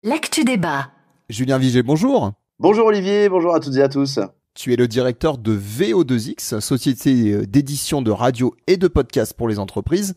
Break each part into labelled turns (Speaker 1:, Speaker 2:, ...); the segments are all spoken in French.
Speaker 1: L'actu débat.
Speaker 2: Julien Viger, bonjour.
Speaker 3: Bonjour Olivier, bonjour à toutes et à tous.
Speaker 2: Tu es le directeur de VO2X, société d'édition de radio et de podcast pour les entreprises.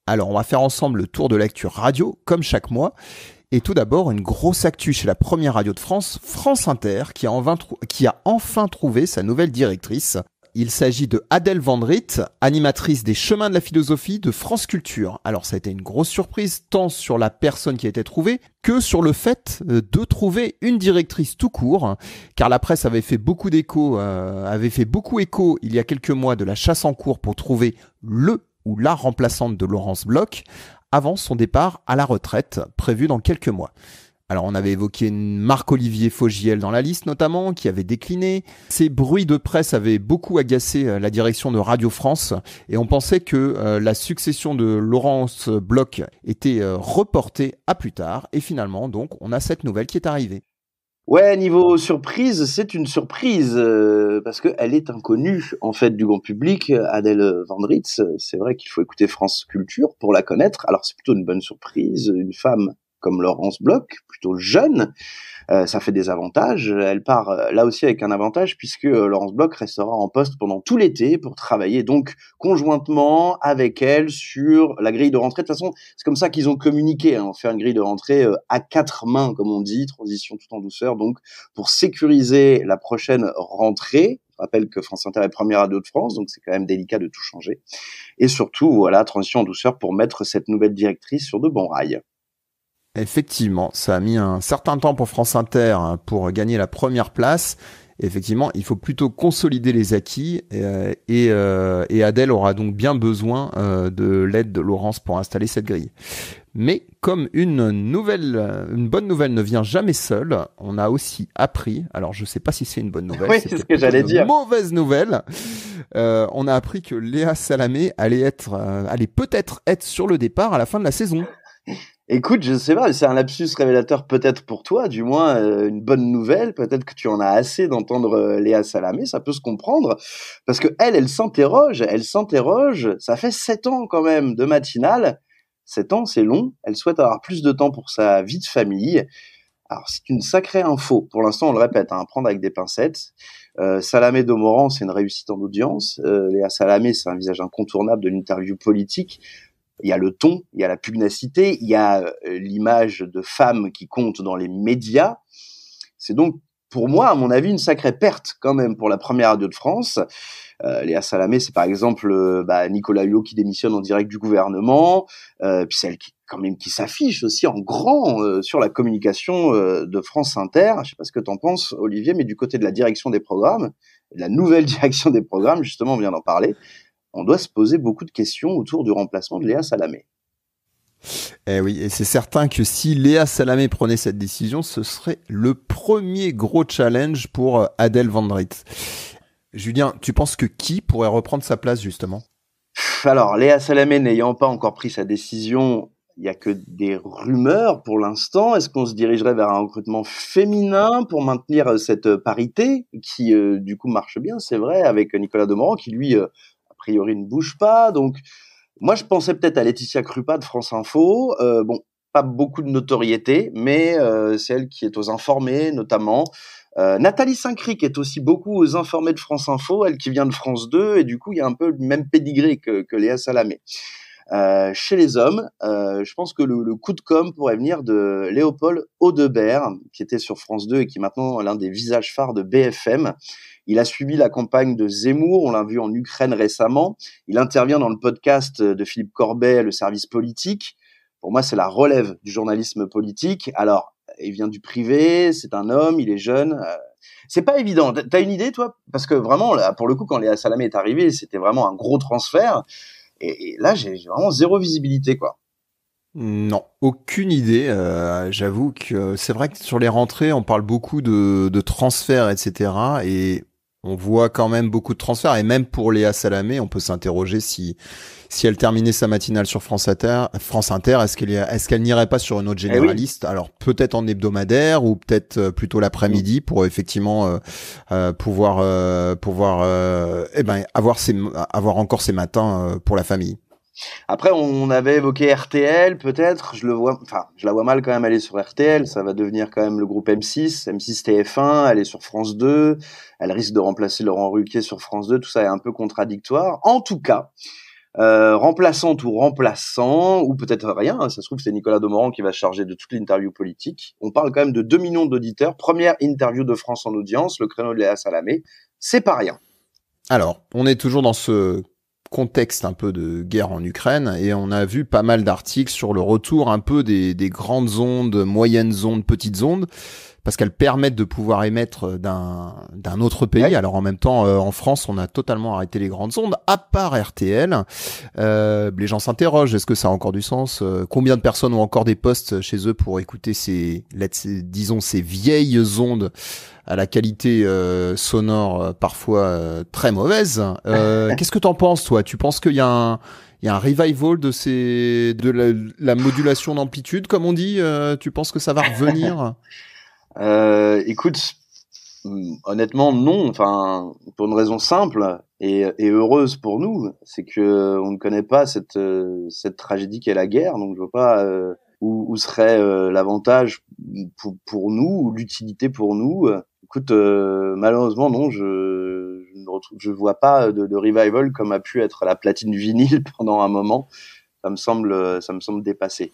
Speaker 2: Alors, on va faire ensemble le tour de l'actu radio, comme chaque mois. Et tout d'abord, une grosse actu chez la première radio de France, France Inter, qui a enfin trouvé sa nouvelle directrice. Il s'agit de Adèle Van Driet, animatrice des Chemins de la Philosophie de France Culture. Alors ça a été une grosse surprise, tant sur la personne qui a été trouvée, que sur le fait de trouver une directrice tout court, car la presse avait fait beaucoup écho il y a quelques mois de la chasse en cours pour trouver le ou la remplaçante de Laurence Bloch, avant son départ à la retraite, prévu dans quelques mois. Alors, on avait évoqué Marc-Olivier Fogiel dans la liste, notamment, qui avait décliné. Ces bruits de presse avaient beaucoup agacé la direction de Radio France et on pensait que la succession de Laurence Bloch était reportée à plus tard. Et finalement, donc, on a cette nouvelle qui est arrivée.
Speaker 3: Ouais, niveau surprise, c'est une surprise parce qu'elle est inconnue en fait du grand public. Adèle Van Driet, c'est vrai qu'il faut écouter France Culture pour la connaître. Alors, c'est plutôt une bonne surprise, une femme comme Laurence Bloch, plutôt jeune, ça fait des avantages. Elle part là aussi avec un avantage puisque Laurence Bloch restera en poste pendant tout l'été pour travailler donc conjointement avec elle sur la grille de rentrée. De toute façon, c'est comme ça qu'ils ont communiqué, hein, faire une grille de rentrée à quatre mains, comme on dit, transition tout en douceur, donc pour sécuriser la prochaine rentrée. Je rappelle que France Inter est première radio de France, donc c'est quand même délicat de tout changer. Et surtout, voilà, transition en douceur pour mettre cette nouvelle directrice sur de bons rails.
Speaker 2: Effectivement, ça a mis un certain temps pour France Inter pour gagner la première place. Effectivement, il faut plutôt consolider les acquis et Adèle aura donc bien besoin de l'aide de Laurence pour installer cette grille. Mais comme une bonne nouvelle ne vient jamais seule, on a aussi appris, alors je sais pas si c'est une bonne nouvelle,
Speaker 3: oui, c'est ce que j'allais dire.
Speaker 2: Mauvaise nouvelle. On a appris que Léa Salamé allait peut-être être sur le départ à la fin de la saison.
Speaker 3: Écoute, je sais pas, c'est un lapsus révélateur peut-être pour toi, du moins une bonne nouvelle, peut-être que tu en as assez d'entendre Léa Salamé, ça peut se comprendre, parce que elle s'interroge, ça fait 7 ans quand même de matinale, 7 ans c'est long, elle souhaite avoir plus de temps pour sa vie de famille. Alors c'est une sacrée info, pour l'instant on le répète, à prendre avec des pincettes. Salamé Domoran, c'est une réussite en audience, Léa Salamé c'est un visage incontournable de l'interview politique. Il y a le ton, il y a la pugnacité, il y a l'image de femme qui compte dans les médias. C'est donc, pour moi, à mon avis, une sacrée perte quand même pour la première radio de France. Léa Salamé, c'est par exemple Nicolas Hulot qui démissionne en direct du gouvernement, puis celle qui s'affiche aussi en grand sur la communication de France Inter. Je sais pas ce que t'en penses, Olivier, mais du côté de la direction des programmes, de la nouvelle direction des programmes, justement, on vient d'en parler, on doit se poser beaucoup de questions autour du remplacement de Léa Salamé.
Speaker 2: Eh oui, et c'est certain que si Léa Salamé prenait cette décision, ce serait le premier gros challenge pour Adèle Van Driet. Julien, tu penses que qui pourrait reprendre sa place justement ?
Speaker 3: Alors, Léa Salamé n'ayant pas encore pris sa décision, il n'y a que des rumeurs pour l'instant. Est-ce qu'on se dirigerait vers un recrutement féminin pour maintenir cette parité qui, du coup, marche bien, c'est vrai, avec Nicolas Demorand qui, lui, a priori ne bouge pas, donc moi je pensais peut-être à Laetitia Krupa de France Info, pas beaucoup de notoriété, mais c'est elle qui est aux informés notamment. Nathalie Saint-Cric est aussi beaucoup aux informés de France Info, elle qui vient de France 2, et du coup il y a un peu le même pédigré que Léa Salamé. Chez les hommes, je pense que le coup de com' pourrait venir de Léopold Audebert, qui était sur France 2 et qui est maintenant l'un des visages phares de BFM. Il a suivi la campagne de Zemmour, on l'a vu en Ukraine récemment. Il intervient dans le podcast de Philippe Corbet, Le Service Politique. Pour moi, c'est la relève du journalisme politique. Alors, il vient du privé, c'est un homme, il est jeune. C'est pas évident. T'as une idée, toi ? Parce que vraiment, là, pour le coup, quand Léa Salamé est arrivée, c'était vraiment un gros transfert. Et là, j'ai vraiment zéro visibilité, quoi.
Speaker 2: Non, aucune idée. J'avoue que c'est vrai que sur les rentrées, on parle beaucoup de transferts, etc. Et on voit quand même beaucoup de transferts. Et même pour Léa Salamé, on peut s'interroger si elle terminait sa matinale sur France Inter, est-ce qu'elle n'irait pas sur une autre généraliste ? Alors peut-être en hebdomadaire ou peut-être plutôt l'après-midi pour effectivement pouvoir avoir encore ces matins pour la famille.
Speaker 3: Après, on avait évoqué RTL, peut-être. Je la vois mal quand même aller sur RTL. Ça va devenir quand même le groupe M6, M6 TF1. Elle est sur France 2. Elle risque de remplacer Laurent Ruquier sur France 2. Tout ça est un peu contradictoire. En tout cas, remplaçante ou remplaçant, ou peut-être rien, hein, ça se trouve c'est Nicolas Demorand qui va se charger de toute l'interview politique. On parle quand même de 2 millions d'auditeurs. Première interview de France en audience, le créneau de Léa Salamé. C'est pas rien.
Speaker 2: Alors, on est toujours dans ce contexte un peu de guerre en Ukraine et on a vu pas mal d'articles sur le retour un peu des grandes ondes, moyennes ondes, petites ondes, parce qu'elles permettent de pouvoir émettre d'un autre pays. Ouais. Alors en même temps, en France, on a totalement arrêté les grandes ondes, à part RTL. Les gens s'interrogent, est-ce que ça a encore du sens? Combien de personnes ont encore des postes chez eux pour écouter ces vieilles ondes à la qualité sonore parfois très mauvaise. Qu'est-ce que t'en penses, toi? Tu penses qu'il y a un revival de la modulation d'amplitude, comme on dit? Tu penses que ça va revenir?
Speaker 3: Écoute, honnêtement, non. Enfin, pour une raison simple et heureuse pour nous, c'est que on ne connaît pas cette tragédie qu'est la guerre. Donc, je vois pas où serait l'avantage pour nous ou l'utilité pour nous. Écoute, malheureusement, non, je vois pas de revival comme a pu être la platine vinyle pendant un moment. Ça me semble dépassé.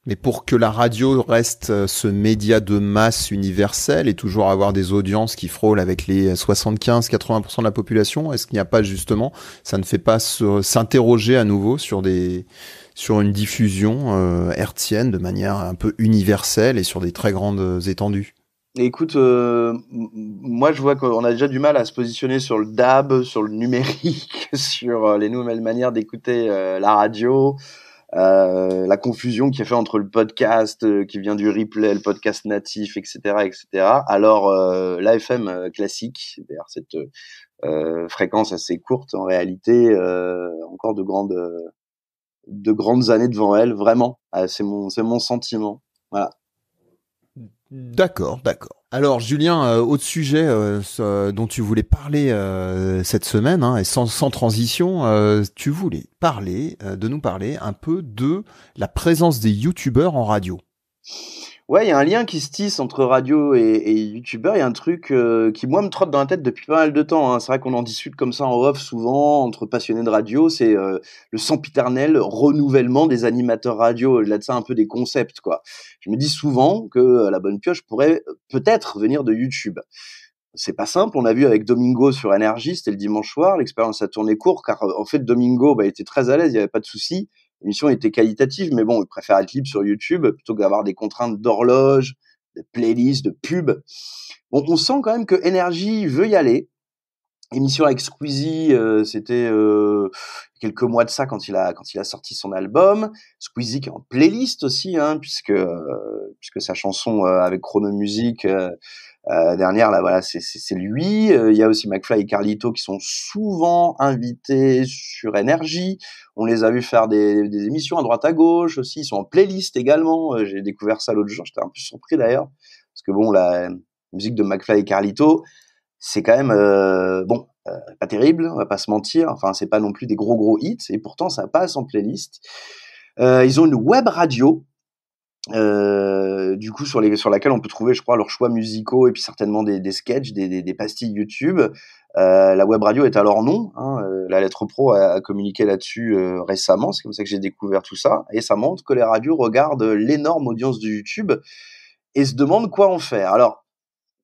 Speaker 2: Mais pour que la radio reste ce média de masse universel et toujours avoir des audiences qui frôlent avec les 75-80% de la population, est-ce qu'il n'y a pas justement, ça ne fait pas s'interroger à nouveau sur une diffusion hertzienne de manière un peu universelle et sur des très grandes étendues?
Speaker 3: Écoute, moi je vois qu'on a déjà du mal à se positionner sur le DAB, sur le numérique, sur les nouvelles manières d'écouter la radio. La confusion qui est faite entre le podcast qui vient du replay, le podcast natif, etc., etc. Alors l'AFM classique, c'est-à-dire cette fréquence assez courte en réalité, encore de grandes années devant elle, vraiment. C'est mon sentiment. Voilà.
Speaker 2: D'accord. Alors Julien, autre sujet dont tu voulais parler cette semaine, hein, et sans transition, tu voulais nous parler un peu de la présence des youtubeurs en radio.
Speaker 3: Ouais, il y a un lien qui se tisse entre radio et youtubeurs. Il y a un truc qui, moi, me trotte dans la tête depuis pas mal de temps, hein. C'est vrai qu'on en discute comme ça en off souvent, entre passionnés de radio. C'est le sempiternel renouvellement des animateurs radio. Au-delà de ça, un peu des concepts, quoi. Je me dis souvent que la bonne pioche pourrait peut-être venir de YouTube. C'est pas simple. On a vu avec Domingo sur Énergie, c'était le dimanche soir. L'expérience a tourné court car en fait Domingo était très à l'aise, il y avait pas de souci. L'émission était qualitative, mais bon, il préfère être libre sur YouTube plutôt que d'avoir des contraintes d'horloge, de playlist, de pub. Bon, on sent quand même que Énergie veut y aller. Émission avec Squeezie, c'était quelques mois de ça quand il a sorti son album. Squeezie qui est en playlist aussi, hein, puisque sa chanson avec Chrono Music dernière là, voilà, c'est lui. Il y a aussi McFly et Carlito qui sont souvent invités sur Énergie. On les a vus faire des émissions à droite à gauche aussi. Ils sont en playlist également. J'ai découvert ça l'autre jour. J'étais un peu surpris d'ailleurs parce que bon, la musique de McFly et Carlito, c'est quand même pas terrible, on va pas se mentir. Enfin, c'est pas non plus des gros hits et pourtant ça passe en playlist. Ils ont une web radio. Du coup sur laquelle on peut trouver, je crois, leurs choix musicaux et puis certainement des sketchs, des pastilles YouTube. La web radio est à leur nom, hein. La Lettre Pro a communiqué là-dessus récemment. C'est comme ça que j'ai découvert tout ça et ça montre que les radios regardent l'énorme audience de YouTube et se demandent quoi en faire. Alors,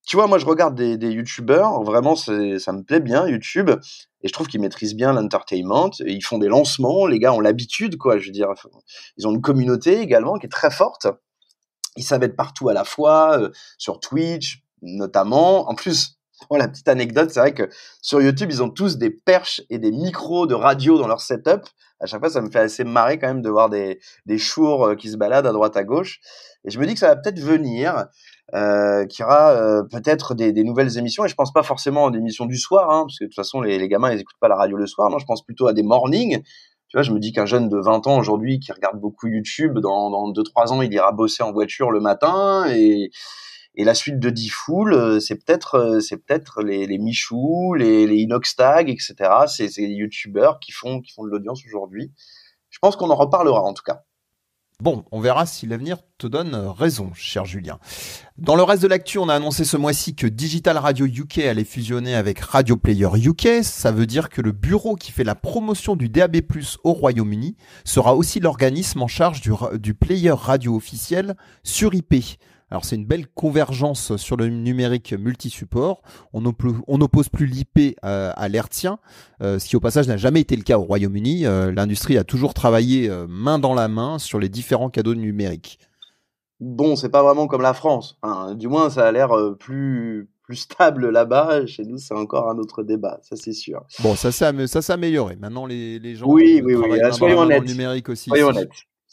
Speaker 3: tu vois, moi je regarde des youtubeurs, vraiment ça me plaît bien YouTube, et je trouve qu'ils maîtrisent bien l'entertainment, et ils font des lancements, les gars ont l'habitude, quoi, je veux dire, ils ont une communauté également qui est très forte, ils savent être partout à la fois, sur Twitch notamment. En plus, pour la petite anecdote, c'est vrai que sur YouTube, ils ont tous des perches et des micros de radio dans leur setup. À chaque fois, ça me fait assez marrer quand même de voir des chours qui se baladent à droite à gauche. Et je me dis que ça va peut-être venir, qu'il y aura peut-être des nouvelles émissions. Et je pense pas forcément à des émissions du soir, hein, parce que de toute façon, les gamins, ils écoutent pas la radio le soir. Non, je pense plutôt à des mornings. Tu vois, je me dis qu'un jeune de 20 ans aujourd'hui qui regarde beaucoup YouTube, dans 2-3 ans, il ira bosser en voiture le matin, et la suite de D-Fool, c'est peut-être les Michou, les Inoxtag, etc. C'est les youtubeurs qui font de l'audience aujourd'hui. Je pense qu'on en reparlera en tout cas.
Speaker 2: Bon, on verra si l'avenir te donne raison, cher Julien. Dans le reste de l'actu, on a annoncé ce mois-ci que Digital Radio UK allait fusionner avec Radio Player UK. Ça veut dire que le bureau qui fait la promotion du DAB+, au Royaume-Uni sera aussi l'organisme en charge du player radio officiel sur IP. Alors c'est une belle convergence sur le numérique multi-support. On n'oppose plus l'IP à l'hertzien, ce qui au passage n'a jamais été le cas au Royaume-Uni. L'industrie a toujours travaillé main dans la main sur les différents cadeaux numériques.
Speaker 3: Bon, c'est pas vraiment comme la France. Hein. Du moins, ça a l'air plus stable là-bas. Chez nous, c'est encore un autre débat, ça c'est sûr.
Speaker 2: Bon, ça s'est amélioré. Maintenant, les gens
Speaker 3: oui.
Speaker 2: soyons honnêtes. Dans le numérique aussi.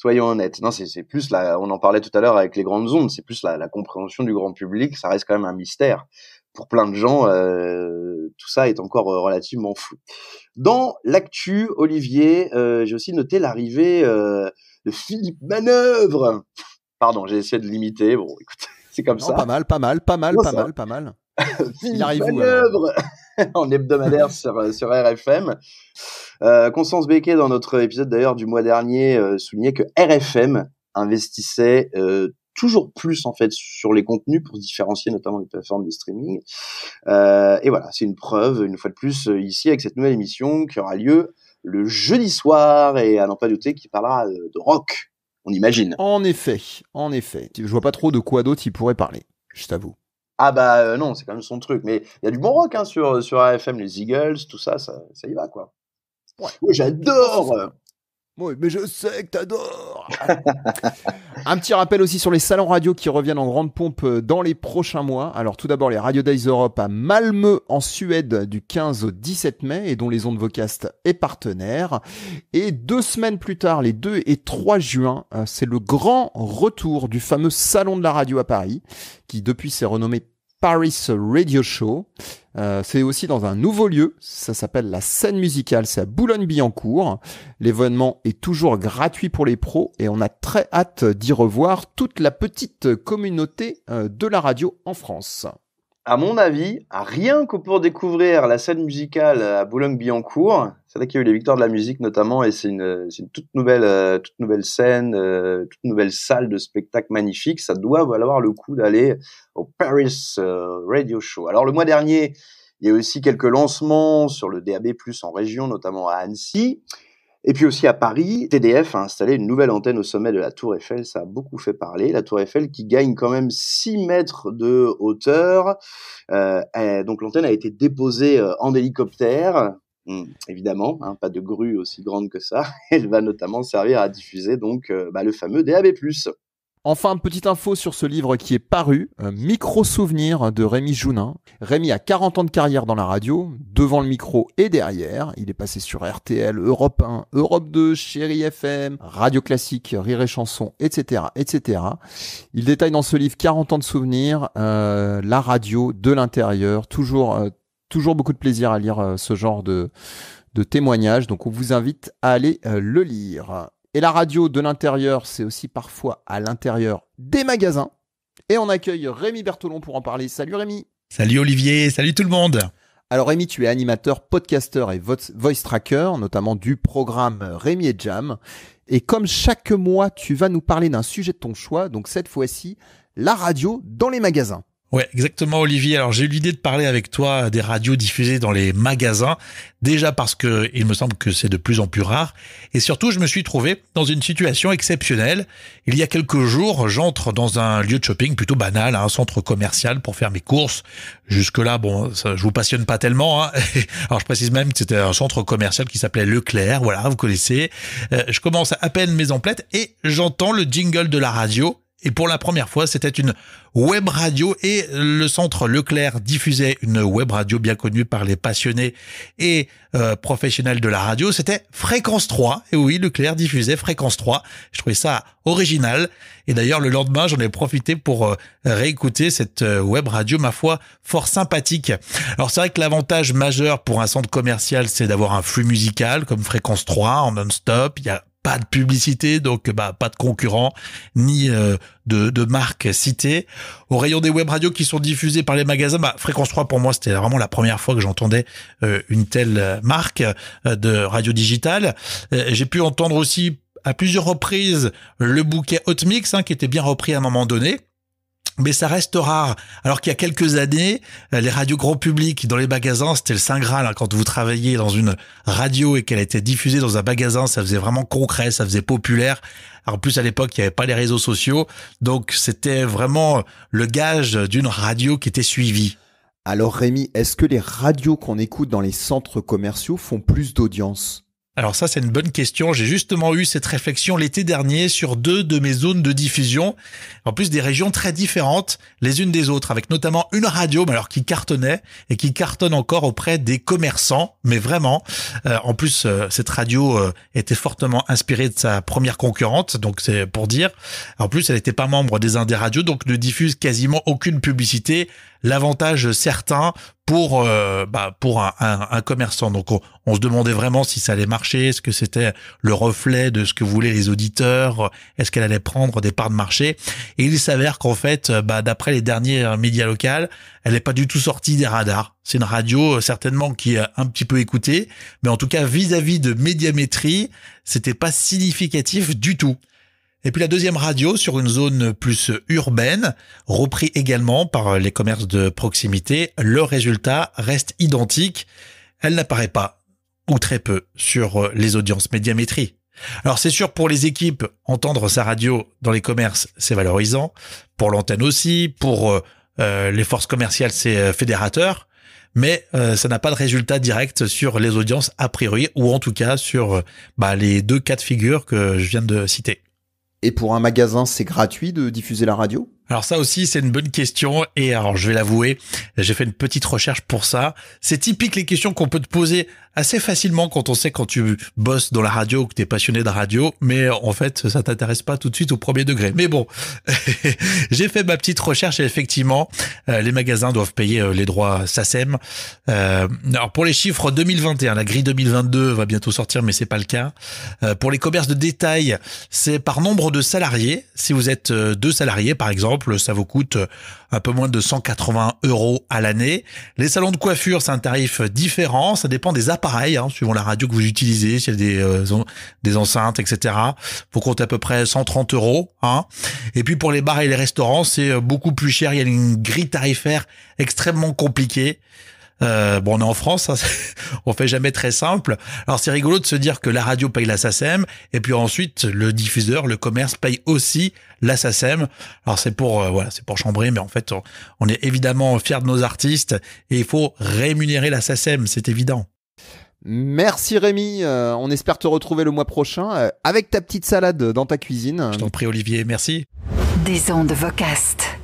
Speaker 3: Soyons honnêtes. Non, c'est plus on en parlait tout à l'heure avec les grandes ondes, c'est plus la compréhension du grand public, ça reste quand même un mystère. Pour plein de gens, tout ça est encore relativement flou. Dans l'actu, Olivier, j'ai aussi noté l'arrivée de Philippe Manœuvre. Pardon, j'ai essayé de l'imiter. Bon, écoute, c'est comme ça.
Speaker 2: Pas mal.
Speaker 3: Philippe Manœuvre en hebdomadaire sur RFM. Constance Becquet, dans notre épisode d'ailleurs du mois dernier, soulignait que RFM investissait toujours plus en fait sur les contenus pour se différencier notamment des plateformes de streaming. Et voilà, c'est une preuve, une fois de plus, ici avec cette nouvelle émission qui aura lieu le jeudi soir et à n'en pas douter qui parlera de rock, on imagine.
Speaker 2: En effet. Je vois pas trop de quoi d'autre il pourrait parler, je t'avoue.
Speaker 3: Ah bah non, c'est quand même son truc. Mais il y a du bon rock hein, sur RFM, les Eagles, tout ça y va quoi. Ouais, j'adore.
Speaker 2: Oui, mais je sais que t'adores. Un petit rappel aussi sur les salons radio qui reviennent en grande pompe dans les prochains mois. Alors tout d'abord les Radio Days Europe à Malmö en Suède du 15 au 17 mai et dont les ondes Vocast est partenaire. Et 2 semaines plus tard, les 2 et 3 juin, c'est le grand retour du fameux salon de la radio à Paris qui depuis s'est renommé Paris Radio Show. C'est aussi dans un nouveau lieu, ça s'appelle la Scène Musicale, c'est à Boulogne-Billancourt. L'événement est toujours gratuit pour les pros et on a très hâte d'y revoir toute la petite communauté de la radio en France.
Speaker 3: À mon avis, rien que pour découvrir la Scène Musicale à Boulogne-Billancourt, c'est là qu'il y a eu les Victoires de la musique notamment, et c'est une toute nouvelle scène, toute nouvelle salle de spectacle magnifique. Ça doit valoir le coup d'aller au Paris Radio Show. Alors le mois dernier, il y a aussi quelques lancements sur le DAB+ en région, notamment à Annecy. Et puis aussi à Paris, TDF a installé une nouvelle antenne au sommet de la Tour Eiffel, ça a beaucoup fait parler. La Tour Eiffel qui gagne quand même 6 mètres de hauteur. Donc l'antenne a été déposée en hélicoptère, évidemment, hein, pas de grue aussi grande que ça. Elle va notamment servir à diffuser donc le fameux DAB+.
Speaker 2: Enfin, petite info sur ce livre qui est paru, Micro-souvenir de Rémi Jounin. Rémi a 40 ans de carrière dans la radio, devant le micro et derrière. Il est passé sur RTL, Europe 1, Europe 2, Chérie FM, Radio Classique, Rire et Chanson, etc., etc. Il détaille dans ce livre 40 ans de souvenirs, la radio de l'intérieur, toujours beaucoup de plaisir à lire ce genre de témoignages. Donc on vous invite à aller le lire. Et la radio de l'intérieur, c'est aussi parfois à l'intérieur des magasins. Et on accueille Rémi Bertolon pour en parler. Salut Rémi.
Speaker 1: Salut Olivier, salut tout le monde.
Speaker 2: Alors Rémi, tu es animateur, podcasteur et voice tracker, notamment du programme Rémi et Jam. Et comme chaque mois, tu vas nous parler d'un sujet de ton choix. Donc cette fois-ci, la radio dans les magasins.
Speaker 1: Ouais, exactement Olivier. Alors j'ai eu l'idée de parler avec toi des radios diffusées dans les magasins. Déjà parce que il me semble que c'est de plus en plus rare. Et surtout, je me suis trouvé dans une situation exceptionnelle. Il y a quelques jours, j'entre dans un lieu de shopping plutôt banal, un centre commercial pour faire mes courses. Jusque-là, bon, ça, je vous passionne pas tellement. Hein. Alors je précise même que c'était un centre commercial qui s'appelait Leclerc. Voilà, vous connaissez. Je commence à peine mes emplettes et j'entends le jingle de la radio. Et pour la première fois, c'était une web radio et le centre Leclerc diffusait une web radio bien connue par les passionnés et professionnels de la radio. C'était Fréquence 3. Et oui, Leclerc diffusait Fréquence 3. Je trouvais ça original. Et d'ailleurs, le lendemain, j'en ai profité pour réécouter cette web radio, ma foi, fort sympathique. Alors, c'est vrai que l'avantage majeur pour un centre commercial, c'est d'avoir un flux musical comme Fréquence 3 en non-stop. Il y a pas de publicité, donc pas de concurrents, ni de marques citées. Au rayon des web radios qui sont diffusées par les magasins, Fréquence 3 pour moi c'était vraiment la première fois que j'entendais une telle marque de radio digitale. J'ai pu entendre aussi à plusieurs reprises le bouquet Hot Mix qui était bien repris à un moment donné. Mais ça reste rare. Alors qu'il y a quelques années, les radios grand public dans les magasins, c'était le Saint Graal. Quand vous travailliez dans une radio et qu'elle était diffusée dans un magasin, ça faisait vraiment concret, ça faisait populaire. Alors, en plus, à l'époque, il n'y avait pas les réseaux sociaux. Donc, c'était vraiment le gage d'une radio qui était suivie.
Speaker 2: Alors Rémi, est-ce que les radios qu'on écoute dans les centres commerciaux font plus d'audience ?
Speaker 1: Alors ça, c'est une bonne question. J'ai justement eu cette réflexion l'été dernier sur 2 de mes zones de diffusion. En plus, des régions très différentes les unes des autres, avec notamment une radio qui cartonnait et qui cartonne encore auprès des commerçants. Mais vraiment, en plus, cette radio était fortement inspirée de sa première concurrente, donc c'est pour dire. En plus, elle n'était pas membre des Indes radios, donc ne diffuse quasiment aucune publicité. L'avantage certain pour un commerçant. Donc on se demandait vraiment si ça allait marcher, est-ce que c'était le reflet de ce que voulaient les auditeurs, est-ce qu'elle allait prendre des parts de marché. Et il s'avère qu'en fait, d'après les derniers médias locaux, elle n'est pas du tout sortie des radars. C'est une radio certainement qui est un petit peu écoutée, mais en tout cas vis-à-vis de Médiamétrie, c'était pas significatif du tout. Et puis la deuxième radio sur une zone plus urbaine, repris également par les commerces de proximité, le résultat reste identique. Elle n'apparaît pas, ou très peu, sur les audiences Médiamétrie. Alors c'est sûr, pour les équipes, entendre sa radio dans les commerces, c'est valorisant. Pour l'antenne aussi, pour les forces commerciales, c'est fédérateur. Mais ça n'a pas de résultat direct sur les audiences a priori, ou en tout cas sur les 2 cas de figure que je viens de citer.
Speaker 2: Et pour un magasin, c'est gratuit de diffuser la radio ?
Speaker 1: Alors ça aussi, c'est une bonne question. Et alors, je vais l'avouer, j'ai fait une petite recherche pour ça. C'est typique les questions qu'on peut te poser assez facilement quand on sait quand tu bosses dans la radio, que tu es passionné de radio. Mais en fait, ça t'intéresse pas tout de suite au premier degré. Mais bon, j'ai fait ma petite recherche et effectivement, les magasins doivent payer les droits SACEM. Alors pour les chiffres 2021, la grille 2022 va bientôt sortir, mais c'est pas le cas. Pour les commerces de détail, c'est par nombre de salariés. Si vous êtes 2 salariés, par exemple, ça vous coûte un peu moins de 180 € à l'année. Les salons de coiffure, c'est un tarif différent. Ça dépend des appareils, suivant la radio que vous utilisez, s'il y a des enceintes, etc. Faut compter à peu près 130 €. Et puis pour les bars et les restaurants, c'est beaucoup plus cher. Il y a une grille tarifaire extrêmement compliquée. On est en France, on fait jamais très simple. Alors c'est rigolo de se dire que la radio paye la SACEM et puis ensuite le diffuseur, le commerce paye aussi la SACEM. Alors c'est pour chambrer, mais en fait on est évidemment fiers de nos artistes et il faut rémunérer la SACEM, c'est évident.
Speaker 2: Merci Rémi, on espère te retrouver le mois prochain avec ta petite salade dans ta cuisine.
Speaker 1: Je t'en prie Olivier, merci.
Speaker 4: Des ondes Vocast.